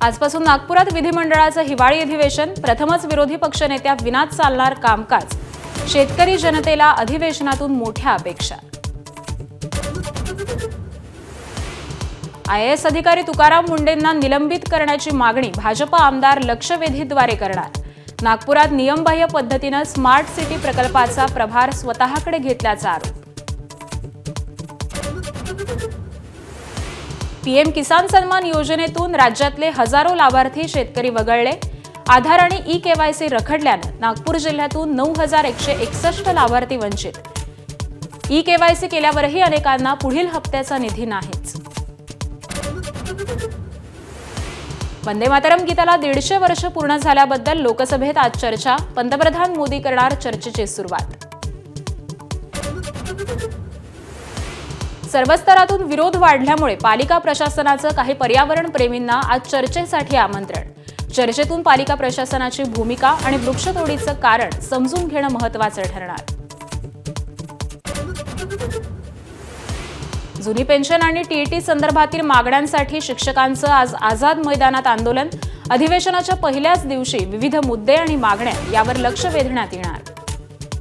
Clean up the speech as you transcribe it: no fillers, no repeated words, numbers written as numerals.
आजपासून नागपुरात विधिमंडळाचं हिवाळी अधिवेशन, प्रथमच विरोधी पक्षनेत्या विनाच चालणार कामकाज. शेतकरी जनतेला अधिवेशनातून मोठ्या अपेक्षा. IAS अधिकारी तुकाराम मुंडेंना निलंबित करण्याची मागणी भाजप आमदार लक्षवेधीद्वारे करणार. नागपुरात नियमबाह्य पद्धतीनं स्मार्ट सिटी प्रकल्पाचा प्रभार स्वतःकडे घेतल्याचा आरोप. PM किसान सन्मान योजनेतून राज्यातले हजारो लाभार्थी शेतकरी वगळले. आधार आणि eKYC रखडल्यानं नागपूर जिल्ह्यातून 9,161 लाभार्थी वंचित. eKYC केल्यावरही अनेकांना पुढील हप्त्याचा निधी नाहीच. वंदे मातरम गीताला 150 वर्ष पूर्ण झाल्याबद्दल लोकसभेत आज चर्चा. पंतप्रधान मोदी करणार चर्चेची सुरुवात. सर्व स्तरातून विरोध वाढल्यामुळे पालिका प्रशासनाचं काही पर्यावरण प्रेमींना आज चर्चेसाठी आमंत्रण. चर्चेतून पालिका प्रशासनाची भूमिका आणि वृक्षतोडीचं कारण समजून घेणं महत्त्वाचं ठरणार. जुनी पेन्शन आणि TET संदर्भातील मागण्यांसाठी शिक्षकांचं आज आझाद मैदानात आंदोलन. अधिवेशनाच्या पहिल्याच दिवशी विविध मुद्दे आणि मागण्या यावर लक्ष वेधण्यात येणार.